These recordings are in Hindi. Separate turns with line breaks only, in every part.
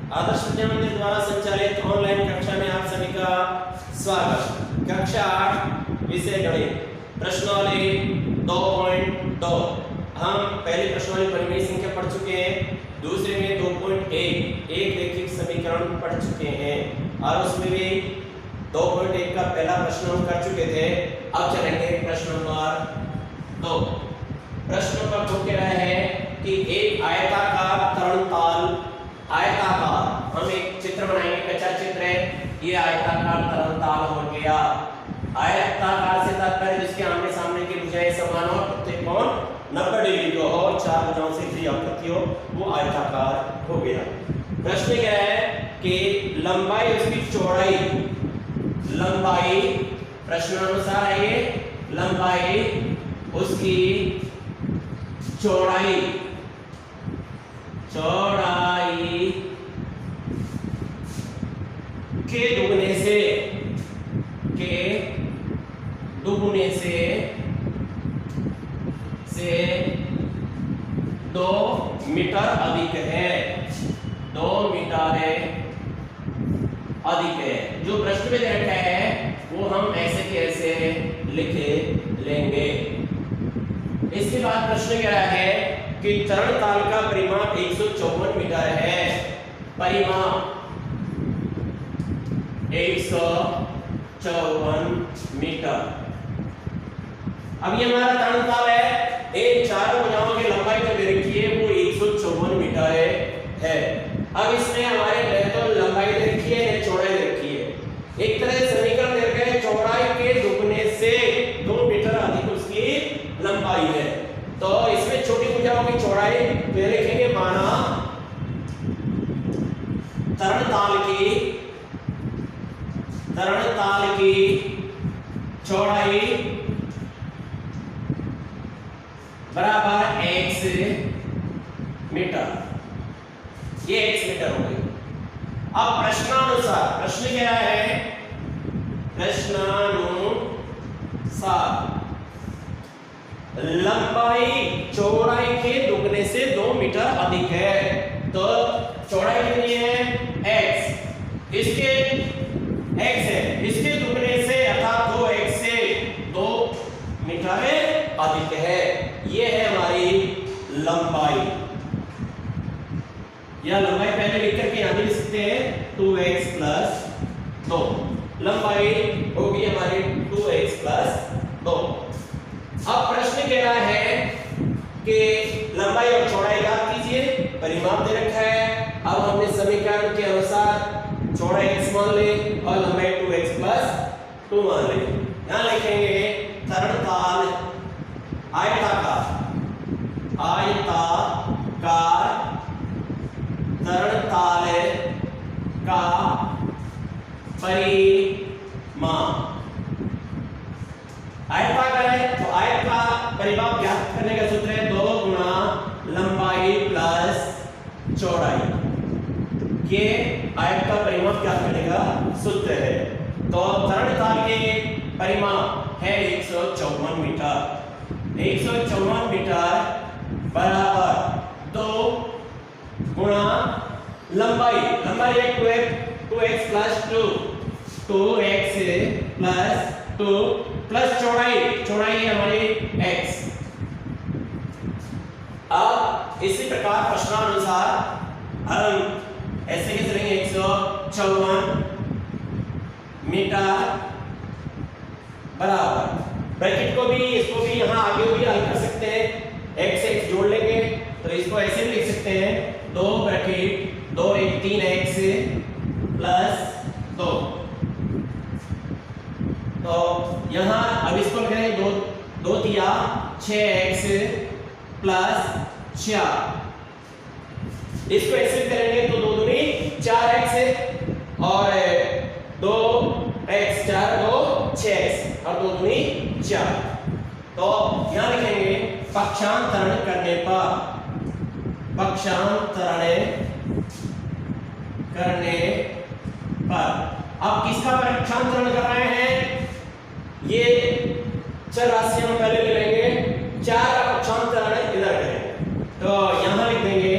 आदर्श विद्या मंदिर द्वारा संचालित ऑनलाइन कक्षा में आप सभी का स्वागत। कक्षा 8 विषय गणित प्रश्नावली 2.2। हम पहले प्रश्नावली परिमेय संख्या पढ़ चुके हैं, दूसरे में 2.1 एक रैखिक समीकरण पढ़ चुके हैं और उसमें भी 2.1 का पहला प्रश्न हम कर चुके थे। अब चलेंगे प्रश्न नंबर 2। प्रश्न नंबर 2 कह रहा है कि एक आयताकार तरणताल, आयताकार हम एक चित्र बनाएंगे, कच्चा चित्र है, ये आयताकार तरणताल हो गया। आयताकार से तात्पर्य जिसके आमने सामने की भुजाएं समान हो, प्रत्येक कोण 90 डिग्री को हो और चार भुजाओं से घिरी आकृति हो, वो आयताकार हो गया। प्रश्न क्या है कि लंबाई उसकी चौड़ाई, लंबाई प्रश्नानुसार है ये, लंबाई उसकी चौड़ाई, चौड़ाई के दुगने से, के दुगने से 2 मीटर अधिक है, 2 मीटर अधिक है। जो प्रश्न में दे रखा है वो हम ऐसे के ऐसे लिख लेंगे। इसके बाद प्रश्न कह रहा है कि तरणताल का परिमाप 154 मीटर है। परिमाप 154 मीटर। अब ये हमारा तरणताल है, इन चारों भुजाओं की लंबाई जो दे रखी है वो 154 मीटर है। अब इसमें हमारे तो लंबाई दे रखी है, चौड़ाई दे रखी है। एक तरह से समीकरण दे रखा है, चौड़ाई के दुगने से 2 मीटर अधिक उसकी लंबाई है। तो इसमें छोटी भुजाओं की चौड़ाई तो लिखेंगे, माना तरणताल की चौड़ाई बराबर x मीटर, ये x मीटर हो गई। अब प्रश्नानुसार, प्रश्न क्या है, प्रश्नानुसार लंबाई चौड़ाई के दुगने से 2 मीटर अधिक है। तो चौड़ाई कितनी है, x, इसके x है, इसके दुगने से अर्थात 2x से 2 मीटर अधिक है। ये है हमारी लंबाई। यह लंबाई पहले लिख करके यहां भी लिख सकते हैं, 2x प्लस 2। लंबाई होगी हमारी 2x प्लस 2। अब प्रश्न कह रहा है कि लंबाई और चौड़ाई ज्ञात कीजिए, परिमाप दे रखा है। अब हमने समीकरण के अनुसार चौड़ाई x मान ले और लंबाई 2x प्लस 2 मान ले। यहां लिखेंगे तरणताल आयताकार, आयताकार तरणताल का परिमाप। आयताकार है तो आयत का परिमाप ज्ञात करने का सूत्र है 2 गुना लंबाई प्लस चौड़ाई। ये आयत का परिमाप ज्ञात करने का सूत्र है। तो तरणताल के परिमाप है 154 मीटर। 154 मीटर बराबर 2 गुना लंबाई, लंबाई है 2x plus 2, 2x plus 2 plus चौड़ाई, चौड़ाई है हमारी x। अब इसी प्रकार प्रश्नानुसार हम ऐसे कैसे लेंगे, 154 मीटर बराबर, ब्रैकेट को भी इसको भी यहाँ आगे भी हल कर सकते हैं, x जोड़ लेंगे तो इसको ऐसे भी लिख सकते हैं, 2 ब्रैकेट 2 1 3x प्लस 2। तो यहाँ अब इसको करेंगे 2 दिया 6x प्लस 4। इसको ऐसे करेंगे तो 2 दूनी 4x और 2x 4 2 6x और 2 दूनी 4। तो यहाँ लिखेंगे पक्षांतरण करने पर, पक्षांतरण करने पर। अब किसका पक्षांतरण कर रहे हैं, ये चर राशि हम पहले ले लेंगे, 4 का पक्षांतरण इधर करेंगे तो यहां लिख देंगे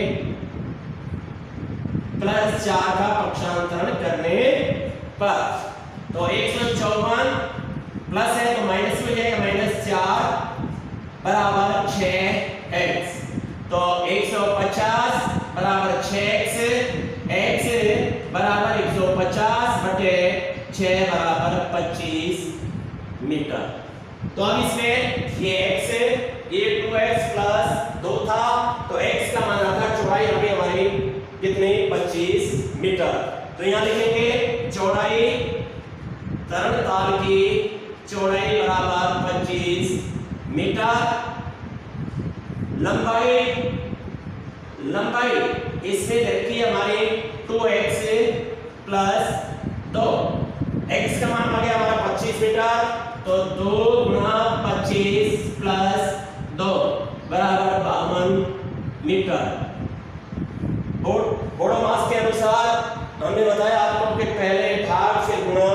प्लस 4 का पक्षांतरण करने पर। तो 154 प्लस है तो माइनस हो जाएगा, -4 बराबर 6x। तो 150 बराबर 6x, x बराबर 150 बटे 6 बराबर 25 मीटर। तो अब इसमें ये x ये 2x प्लस 2 था, तो x का मान आता चौड़ाई अभी हमारी कितनी 25 मीटर। तो यहाँ लिखेंगे चौड़ाई, तरणताल की चौड़ाई बराबर 25 मीटर। लंबाई इसमें रखी हमारी 2x प्लस 2, x का मान आ गया हमारा 25 मीटर, तो 2 गुणा 25 प्लस 2 बराबर 52 मीटर। बोडोमास के अनुसार हमने बताया आपको कि पहले भाग फिर गुणा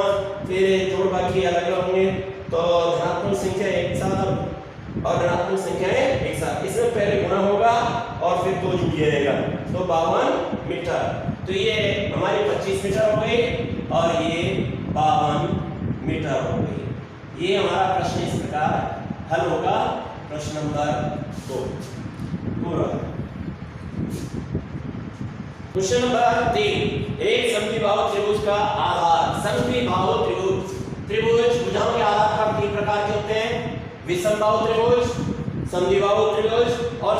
फिर जोड़ बाकी अलग अलग होंगे। तो धनात्मक संख्या एक साथ और ऋणात्मक संख्याएं एक साथ, इसमें पहले गुणा होगा और फिर 2 जुड़ जाएगा, तो 52 मीटर। तो ये हमारी 25 मीटर हो गई और ये 52 मीटर हो गई। ये हमारा प्रश्न इस प्रकार हल होगा, प्रश्न नंबर 2 पूरा। क्वेश्चन नंबर 3, एक समद्विबाहु त्रिभुज का आधार। समद्विबाहु त्रिभुज भुजाओं के आधार पर 3 प्रकार के होते हैं, विषमबाहु त्रिभुज, समद्विबाहु त्रिभुज और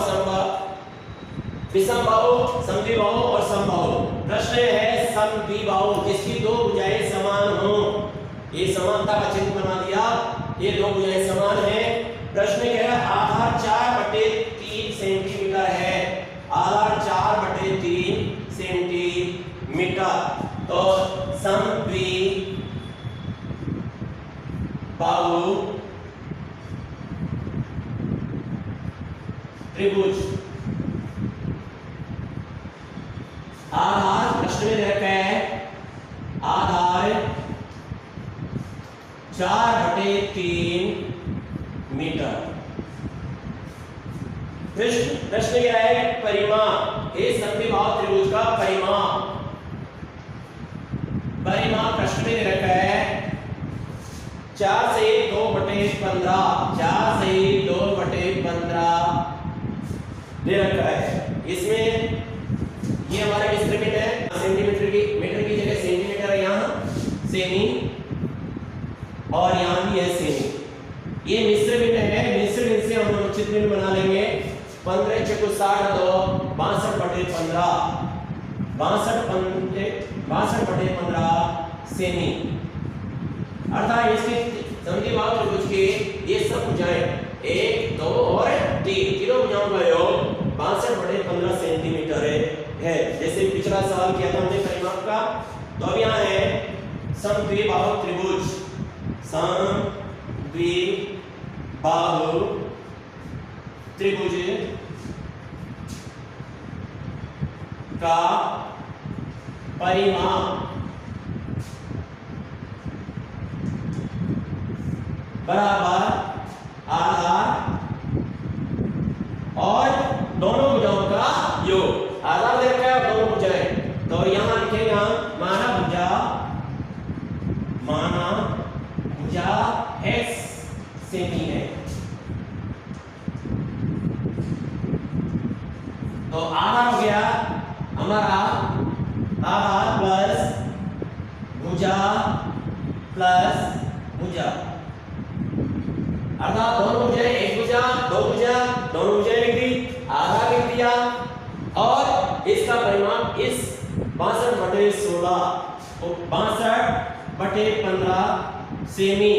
विषमबाहु, समद्विबाहु और समबाहु। प्रश्न है समद्विबाहु जिसकी 2 भुजाएं समान हो। ये समानता का चिन्ह बना दिया, ये 2 भुजाएं समान हैं। प्रश्न कह रहा है आधार 4/3 सेंटीमीटर है, आधार 4/3 सेंटीमीटर। तो समद्विबाहु त्रिभुज आधार, प्रश्न में रखा है आधार 4/3 मीटर। प्रश्न क्या है परिमाप, इस समद्विबाहु त्रिभुज का परिमाप प्रश्न में रखा है 4 से 2/15, 4 से 2/15 दे रखा है। इसमें ये हमारा मिश्रमित है, सेंटीमीटर की मीटर की जगह सेंटीमीटर है, यहाँ सेमी और यहाँ भी है सेमी। ये मिश्रमित है, मिश्रमित से हम उचित बिंदु बना लेंगे। 15 × 6 = 60, 62/15, 62/15 सेमी। अर्थात इसकी समद्विबाहु त्रिभुज के ये सब भुजाएं 1, 2 और 3 तीनों भुजाओं का योग 62/15 सेंटीमीटर है। जैसे पिछला सवाल किया था हमने परिमाप का, तो अब यहाँ है समद्विबाहु त्रिभुज, समद्विबाहु त्रिभुज का परिमाप बराबर आधार और दोनों भुजाओं का योग। आधार दे रखा है दोनों भुजाएं, तो यहां लिखेंगे हम माना भुजा x सेमी है। तो आधार हो गया हमारा आधार प्लस भुजा प्लस भुजा, अर्थात दोनों भुजाएं, एक भुजा, दो भुजा, दोनों भुजाएं लिख दी, आधार लिख दिया और इसका परिमाप इस 62/16 तो 62/15 सेमी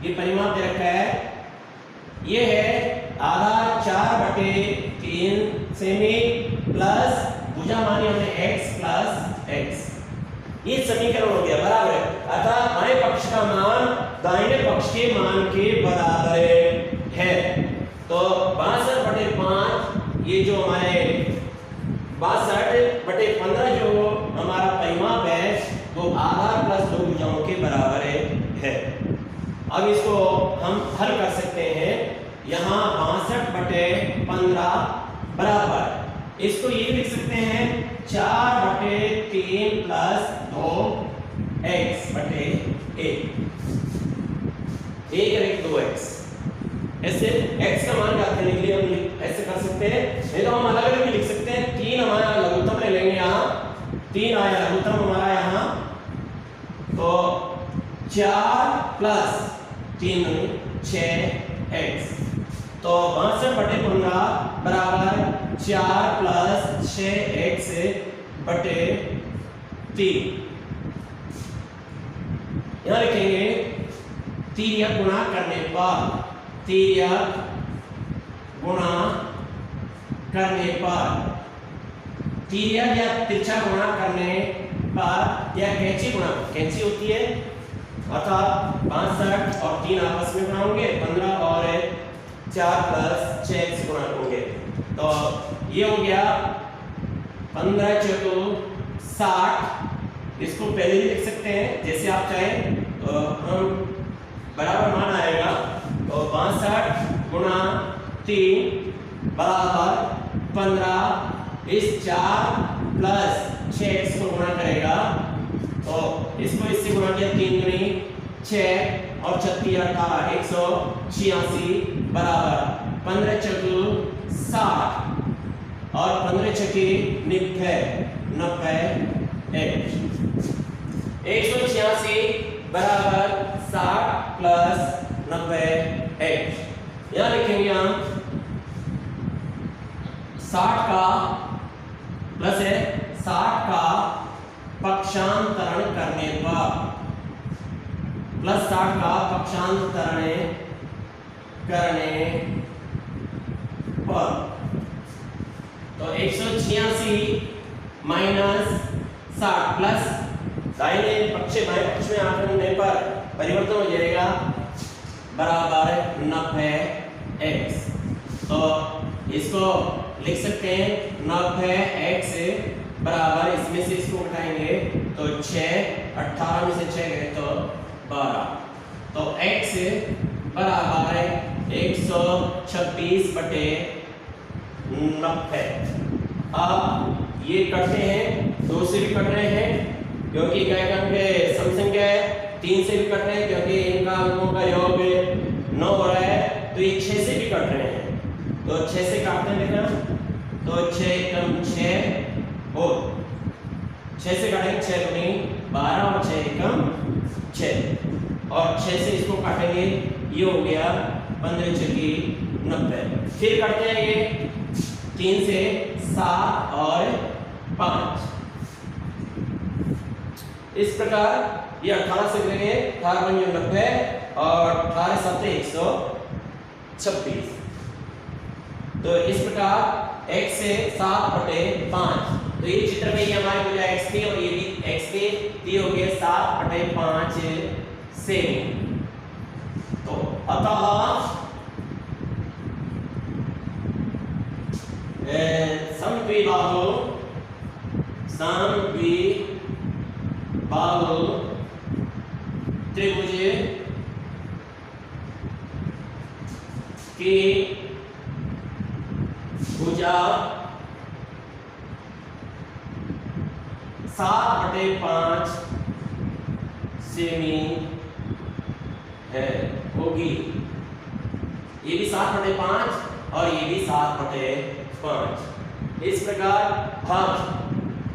ये परिमाप दे रखा है। ये है आधार 4/3 सेमी प्लस भुजा मानी हमने x प्लस x। ये समीकरण हो गया बराबर है, अर्थात बाएं पक्ष का मान दाहिने पक्ष के मान के बराबर है। तो 62/5 ये जो हमारे 62/15 जो हमारा परिमाप है वो आधार प्लस दो भुजाओं के बराबर है। अब इसको हम हल कर सकते हैं। यहाँ 62/15 बराबर, इसको ये लिख सकते हैं 4/3 बटे 3 प्लस 2x बटे 1। 1 और 1 2x। ऐसे x का मान ज्ञात करने के लिए हम ऐसे कर सकते हैं, नहीं तो हम अलग अलग भी लिख सकते हैं। 3 हमारा लघुत्तम ले लेंगे यहाँ, 3 आया लघुत्तम हमारा यहाँ, तो 4 प्लस 3 6x, तो 62 बटे 15 बराबर 4 प्लस 6x बटे 3। यहाँ लिखेंगे तिर्यक गुणा करने पर, तिर्यक गुणा करने पर, तिर्यक या तिरछा गुणा करने पर या कैंची गुणा, कैंची होती है अर्थात 65 और 3 आपस में गुणा होंगे, 15 और 4 प्लस 6x गुणा होंगे, तो ये हो गया 15 चौको 60। इसको पहले ही लिख सकते हैं जैसे आप चाहें, तो हम बराबर मान आएगा, तो 62 गुणा 3 बराबर 15, इस 4 प्लस 6x को गुणा करेगा, तो इसको इससे गुणा किया 3 दूनी 6 और 36 18 186 बराबर 15 चौको 60 और 15 छक्के 90 186 बराबर 60 प्लस 90x। यहाँ लिखेंगे हम 60 का प्लस है 60 का पक्षांतरण करने पर, प्लस 60 का पक्षांतरण करने पर, तो 186 माइनस 60 प्लस दाहिने पक्ष बाएं पक्ष में आने पर परिवर्तन हो जाएगा बराबर 90x। तो इसको लिख सकते हैं 90x बराबर, इसमें से इसको उठाएंगे तो 6, 18 में से 6 गए तो 12, तो x बराबर 126 बटे 90। अब ये करते हैं, 2 से भी कट रहे हैं क्योंकि इकाई अंक सम संख्या है, 3 से भी कट रहे हैं क्योंकि इनका अंकों का योग 9 हो रहा है, तो ये 6 से भी कट रहे हैं, तो 6 से काटते हैं देखना, तो 6 कम 6 और 6 से काटेंगे 6 दूनी 12 और 6 कम 6 और 6 से इसको काटेंगे, ये हो गया 15 छक्की 90। फिर करते हैं ये 3 से 7 और 5, इस प्रकार ये 18 से करेंगे 18 बन 90 और 18 7 126, तो इस प्रकार x से 7 बटे 5, तो ये चित्र में ये हमारे हो जाए x के और ये भी x के, ये हो गया 7 बटे 5 से, तो अतः समद्विबाहु त्रिभुज की भुजा 7 बटे 5 सेमी है होगी, ये भी 7 बटे 5 और ये भी 7 बटे 5। इस प्रकार हम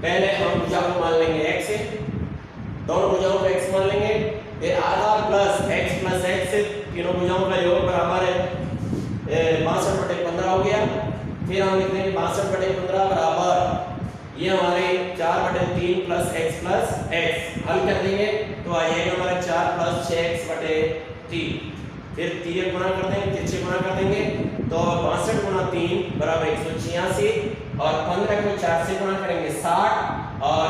पहले हम भुजा को मान लेंगे x से, दोनों भुजाओं को x मान लेंगे, फिर आधा प्लस x तीनों भुजाओं का योग बराबर है 62 बटे 15 हो गया। फिर हम लिख देंगे 62 बटे 15 बराबर ये हमारे 4 बटे 3 प्लस x हल कर देंगे तो आ जाएगा हमारा 4 प्लस 6x बटे 3। फिर 3 गुणा कर देंगे, तिरछे गुणा कर देंगे तो 62 गुणा 3 बराबर 186 और 15 को 4 से गुणा करेंगे 60 और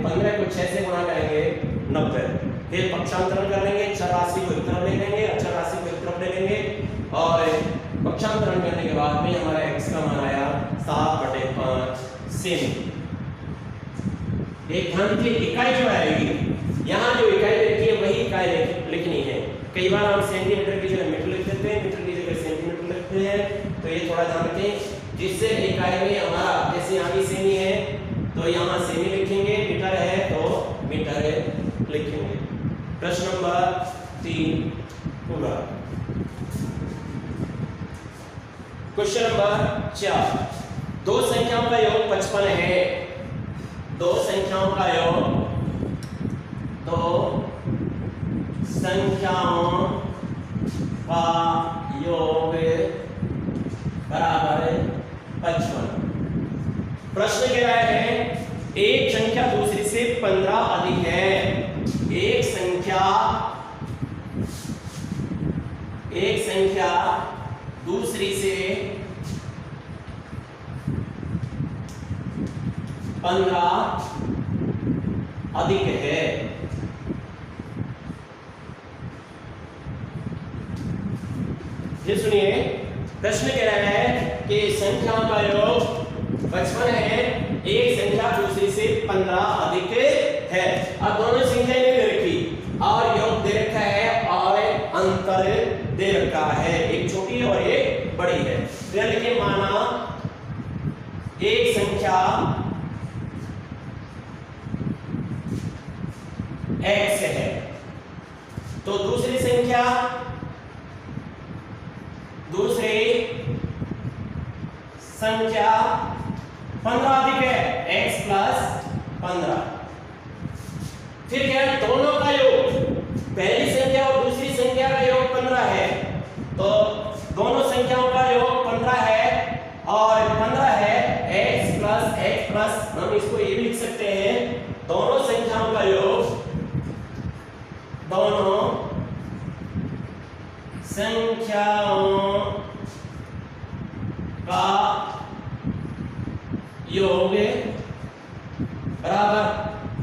15 को 6 से गुणा करेंगे 90। फिर पक्षांतरण कर लेंगे, चर राशि को एक तरफ ले लेंगे, अचर राशि को एक तरफ ले लेंगे और पक्षांतरण करने के बाद में हमारा x का मान आया 7/5 सेमी। एक ध्यान दीजिए इकाई जो आएगी यहाँ जो इकाई लिखी है वही इकाई लिखनी है। कई बार हम सेंटीमीटर की जगह मीटर लिख देते हैं, मीटर की जगह सेंटीमीटर लिखते हैं, तो ये थोड़ा ध्यान रखें जिससे इकाई में हमारा जैसे यहाँ भी सेमी है तो यहाँ सेमी लिखेंगे, मीटर है तो मीटर लिखेंगे। प्रश्न नंबर 3 पूरा। क्वेश्चन नंबर 4, दो संख्याओं का योग 55 है। दो संख्याओं का योग बराबर 55। प्रश्न कह रहा है एक संख्या दूसरी से 15 अधिक है। एक संख्या दूसरी से 15 अधिक है। ये सुनिए, प्रश्न कह रहा है कि संख्याओं का योग 55 है, एक संख्या दूसरी से 15 अधिक है। अब दोनों संख्या ने दे रखी और योग दे रखा है और अंतर दे रखा है, एक छोटी और एक बड़ी है। तो लिखिए माना एक संख्या x है तो दूसरी संख्या 15 अधिक है, x प्लस 15। फिर क्या है, दोनों का योग, पहली संख्या और दूसरी संख्या का योग 15 है, तो दोनों संख्याओं का योग 15 है और 15 है x प्लस हम इसको ये भी लिख सकते हैं, दोनों संख्याओं का योग बराबर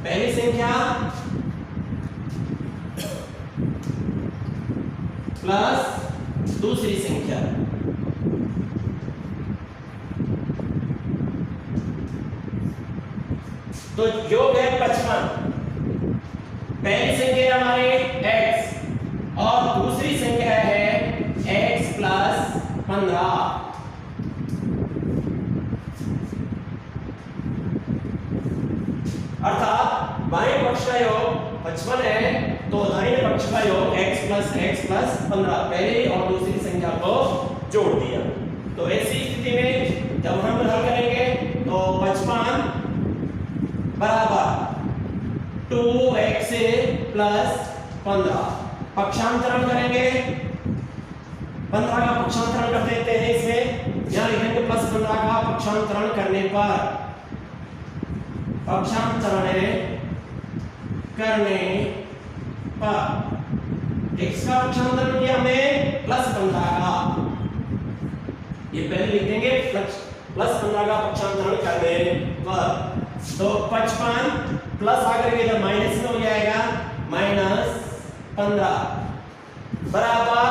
पहली संख्या प्लस दूसरी संख्या। तो योग है 55, पहली संख्या हमारे x और दूसरी संख्या है x प्लस 15। अर्थात बाएं पक्ष का योग 55 है तो दाहिने पक्ष का योग x प्लस 15 पहली और दूसरी संख्या को जोड़ दिया। तो ऐसी स्थिति में जब हम हल करेंगे तो 55 बराबर 2x प्लस 15, पक्षांतरण करेंगे, 15 का पक्षांतरण कर देते हैं इसमें, यहां लिखेंगे प्लस 15 का पक्षांतरण करने पर x का पक्षांतरण किया हमने प्लस 15 का, ये पहले लिख देंगे प्लस 15 का पक्षांतरण करने पर, तो 55 प्लस आकर के जब माइनस में हो जाएगा -15 बराबर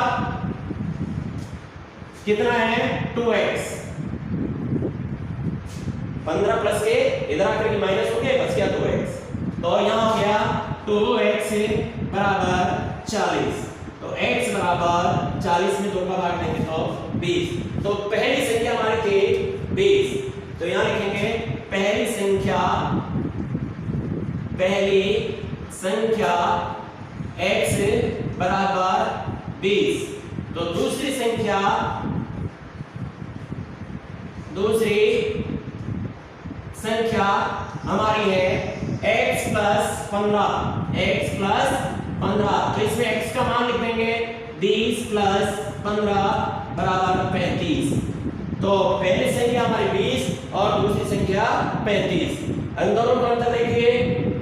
कितना है 2x। 15 प्लस के इधर आकर के माइनस हो गया, बच गया 2x, तो यहां हो गया 2x बराबर 40। तो x बराबर 40 में 2 का भाग देंगे तो 20। तो पहली संख्या हमारी थी 20, तो यहां लिखेंगे पहली संख्या x बराबर 20। तो दूसरी संख्या हमारी है x प्लस 15, तो इसमें x का मान लिख देंगे 20 प्लस 15 बराबर 35। तो पहली संख्या हमारी 20 और दूसरी संख्या 35। इन दोनों का अंतर देखिए,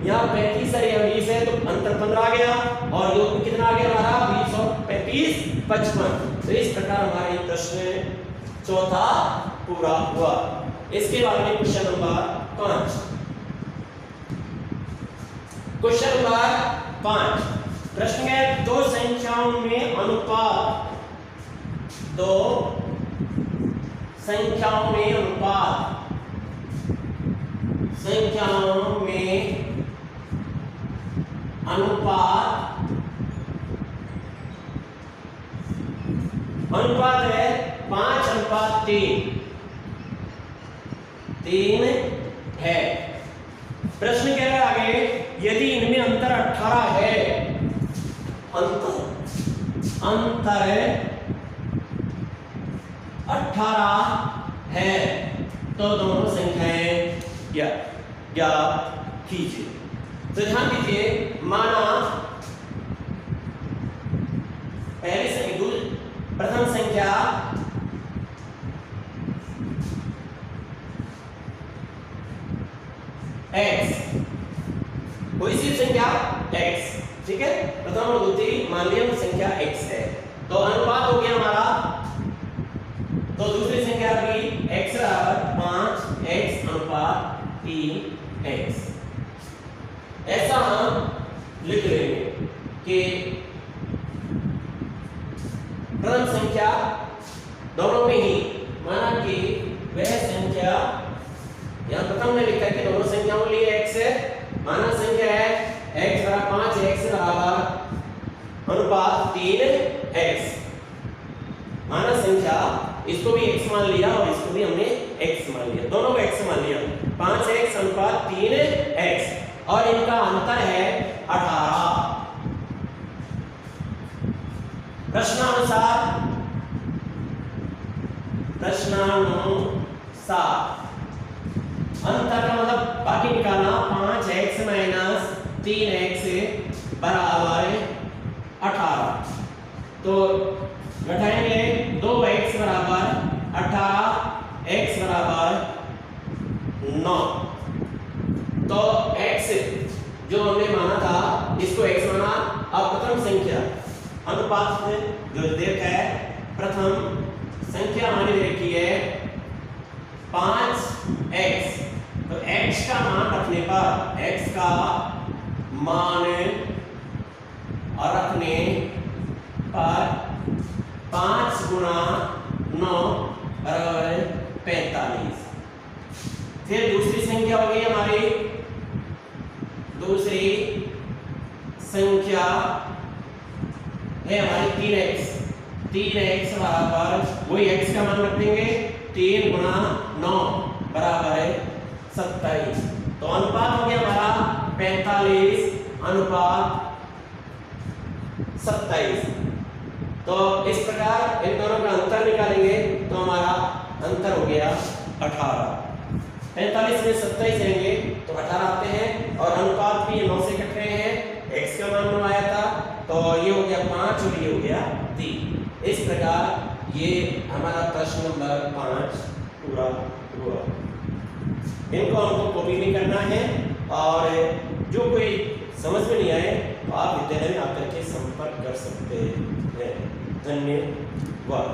यहाँ 35 और यहाँ 20 है तो अंतर 15 आ गया और योग में कितना आ गया हमारा 20 और 35 55। तो इस प्रकार हमारी प्रश्न चौथा पूरा हुआ। इसके बाद में क्वेश्चन नंबर 5। क्वेश्चन नंबर 5 प्रश्न है दो संख्याओं में अनुपात, अनुपात है 5:3 है। प्रश्न कह रहा है आगे, यदि इनमें अंतर 18 है, अंतर 18 है, तो दोनों संख्याएं ज्ञात कीजिए। तो ध्यान दीजिए, माना प्रथम संख्या x, कोई सी संख्या x, ठीक है, प्रथम और द्वितीय मान लिया संख्या x है, तो अनुपात हो गया हमारा, तो दूसरी संख्या भी x बराबर 5x अनुपात 3x। ऐसा हम लिख लेंगे कि प्रथम संख्या दोनों में ही माना कि वह संख्या, यहां प्रथम ने लिखा कि दोनों संख्याओं के लिए x है, माना संख्या है x बराबर 5x बराबर अनुपात 3x, माना संख्या, इसको भी x मान लिया और इसको भी हमने x मान लिया, दोनों को x मान लिया, 5x अनुपात 3x, और इनका अंतर है 18। प्रश्नानुसार अंतर का मतलब बाकी निकालना, 5x माइनस 3x बराबर 18, तो घटाएंगे 2x बराबर 18, x बराबर 9, तो x जो हमने माना था इसको x माना। अब प्रथम संख्या अनुपात में जो देखा है, प्रथम संख्या हमारी देखी है 5x, तो x का मान रखने पर, x का मान रखने पर 5 गुणा 9 बराबर 45। फिर दूसरी संख्या हो गई हमारी, दूसरी संख्या है हमारी 3x बराबर, वही x का मान रख देंगे, 3 गुणा 9 बराबर 27, तो अनुपात हो गया हमारा 45 अनुपात 27। तो इस प्रकार इन दोनों का अंतर निकालेंगे तो हमारा अंतर हो गया 18, 45 में 27 रहेंगे तो 18 आते हैं, और अनुपात भी 9 से कट रहे हैं, x का मान 9 आया था, तो ये हो गया 5 और ये हो गया 3। इस प्रकार ये हमारा प्रश्न नंबर 5 पूरा हुआ। इनको हमको कॉपी भी करना है, और जो कोई समझ में नहीं आए तो आप विद्यालय में आकर के संपर्क कर सकते हैं। धन्यवाद।